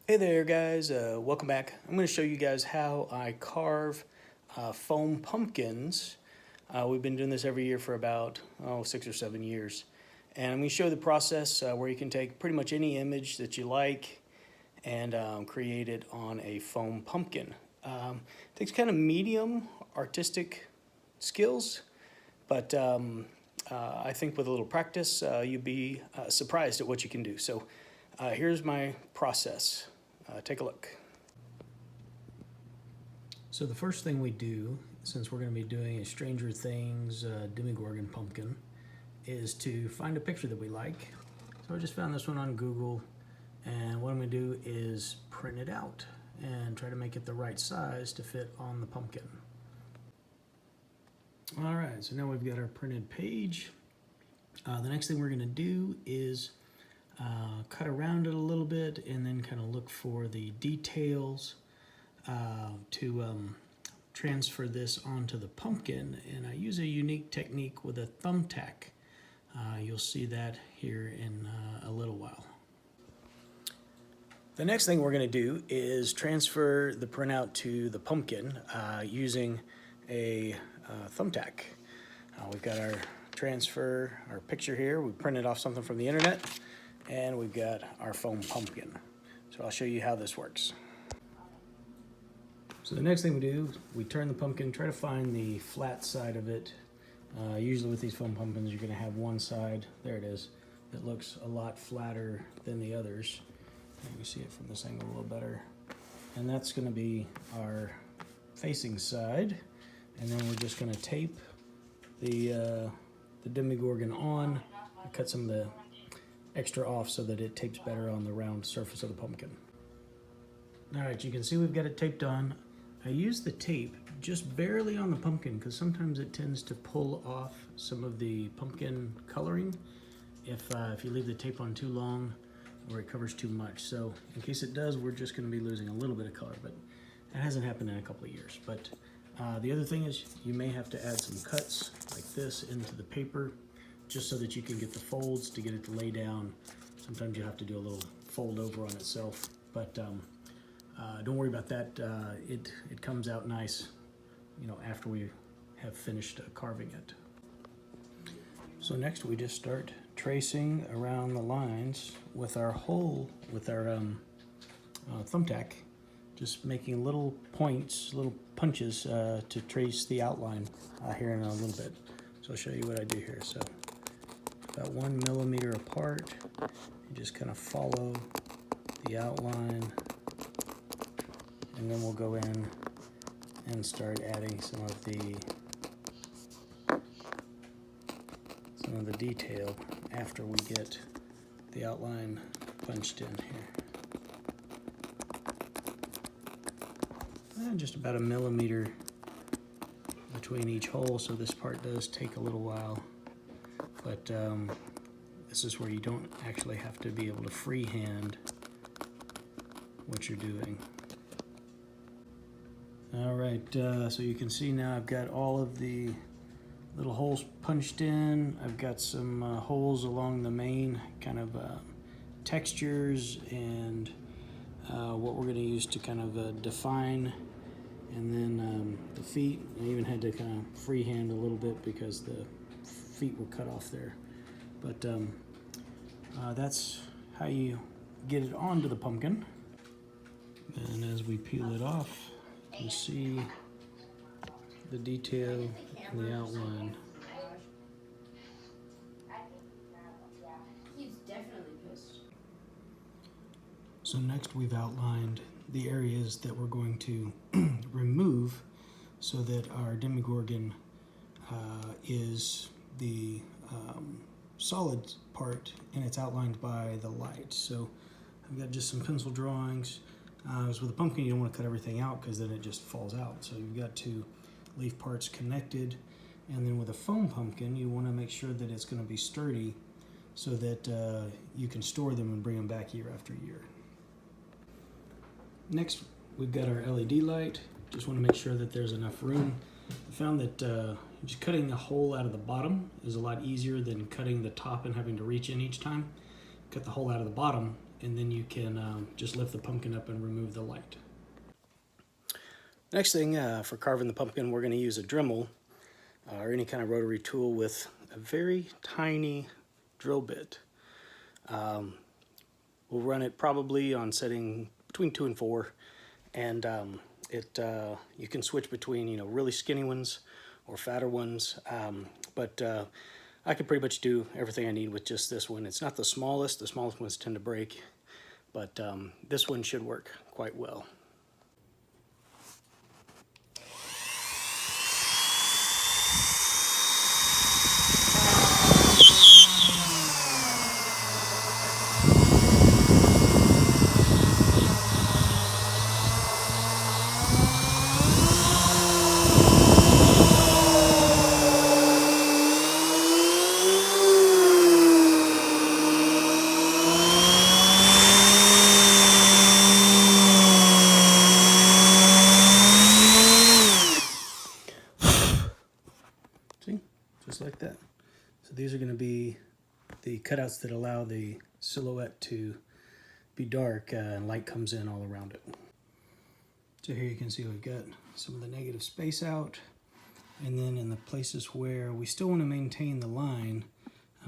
Hey there guys, welcome back. I'm going to show you guys how I carve foam pumpkins. We've been doing this every year for about 6 or 7 years. And I'm going to show you the process where you can take pretty much any image that you like and create it on a foam pumpkin. It takes kind of medium artistic skills, but I think with a little practice you'll be surprised at what you can do. So here's my process. Take a look. So the first thing we do, since we're going to be doing a Stranger Things Demogorgon pumpkin, is to find a picture that we like. So I just found this one on Google, and what I'm going to do is print it out and try to make it the right size to fit on the pumpkin. Alright, so now we've got our printed page. The next thing we're going to do is cut around it a little bit and then kind of look for the details to transfer this onto the pumpkin, and I use a unique technique with a thumbtack. You'll see that here in a little while. The next thing we're going to do is transfer the printout to the pumpkin using a thumbtack. We've got our our picture here. We printed off something from the internet, and we've got our foam pumpkin. So I'll show you how this works. So the next thing we do, we turn the pumpkin, try to find the flat side of it. Usually with these foam pumpkins, you're going to have one side, there it is, that looks a lot flatter than the others. You can see it from this angle a little better. And that's going to be our facing side. And then we're just going to tape the Demogorgon on, cut some of the extra off so that it tapes better on the round surface of the pumpkin. Alright, you can see we've got it taped on. I use the tape just barely on the pumpkin because sometimes it tends to pull off some of the pumpkin coloring if you leave the tape on too long or it covers too much. So in case it does, we're just going to be losing a little bit of color, but that hasn't happened in a couple of years. But the other thing is you may have to add some cuts like this into the paper just so that you can get the folds to get it to lay down. Sometimes you have to do a little fold over on itself, but don't worry about that. It comes out nice, you know, after we have finished carving it. So next we just start tracing around the lines with our thumbtack, just making little points, little punches to trace the outline here in a little bit. So I'll show you what I do here. So about 1 millimeter apart, you just kind of follow the outline, and then we'll go in and start adding some of the detail after we get the outline punched in here. And just about 1 millimeter between each hole, so this part does take a little while. But this is where you don't actually have to be able to freehand what you're doing. Alright, so you can see now I've got all of the little holes punched in. I've got some holes along the main kind of textures and what we're going to use to kind of define. And then the feet, I even had to kind of freehand a little bit because the feet were cut off there. But that's how you get it onto the pumpkin. And as we peel it off, you see the detail and the outline. He's definitely pissed. So next we've outlined the areas that we're going to remove so that our Demogorgon is the solid part, and it's outlined by the light. So I've got just some pencil drawings. As with a pumpkin, you don't want to cut everything out because then it just falls out. So you've got to leave parts connected. And then with a foam pumpkin, you want to make sure that it's going to be sturdy so that you can store them and bring them back year after year. Next, we've got our LED light. Just want to make sure that there's enough room. I found that just cutting the hole out of the bottom is a lot easier than cutting the top and having to reach in each time. Cut the hole out of the bottom, and then you can just lift the pumpkin up and remove the light. Next thing, for carving the pumpkin, we're going to use a dremel or any kind of rotary tool with a very tiny drill bit. We'll run it probably on setting between 2 and 4, and you can switch between really skinny ones or fatter ones, but I can pretty much do everything I need with just this one. It's not the smallest ones tend to break, but this one should work quite well. See, just like that. So these are going to be the cutouts that allow the silhouette to be dark and light comes in all around it. So here you can see we've got some of the negative space out, and then in the places where we still want to maintain the line,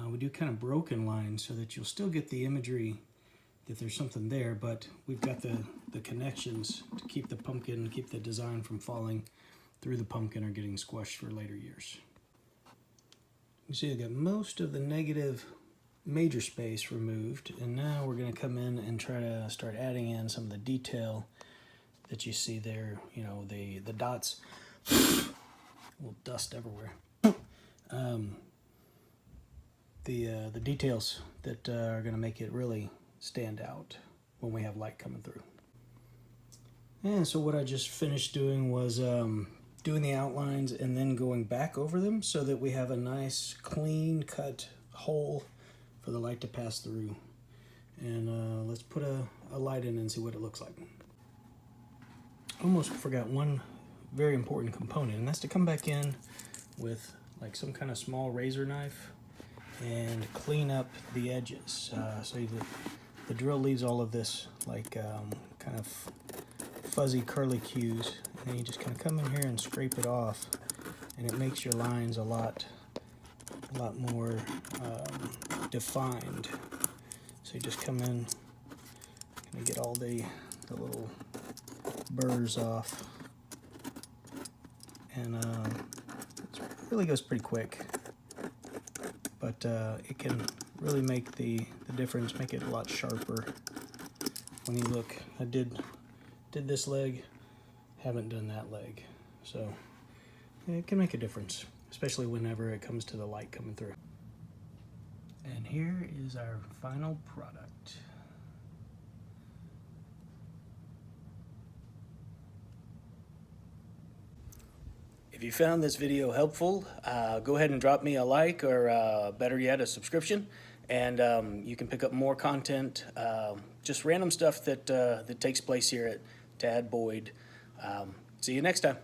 we do kind of broken lines so that you'll still get the imagery that there's something there, but we've got the connections to keep the pumpkin, keep the design from falling through the pumpkin or getting squashed for later years. You see I've got most of the negative major space removed, and now we're going to come in and try to start adding in some of the detail that you see there. The dots, a little dust everywhere. The details that are going to make it really stand out when we have light coming through. And so what I just finished doing was doing the outlines and then going back over them so that we have a nice clean cut hole for the light to pass through. And let's put a light in and see what it looks like. Almost forgot one very important component, and that's to come back in with like some kind of small razor knife and clean up the edges. So the drill leaves all of this like kind of fuzzy curly cues, and then you just kind of come in here and scrape it off, and it makes your lines a lot more defined. So you just come in and get all the little burrs off, and it really goes pretty quick, but it can really make the difference, make it a lot sharper when you look. I did this leg, haven't done that leg, so it can make a difference, especially whenever it comes to the light coming through. And here is our final product. If you found this video helpful, go ahead and drop me a like, or better yet, a subscription, and you can pick up more content, just random stuff that takes place here at Tad Boyd. See you next time.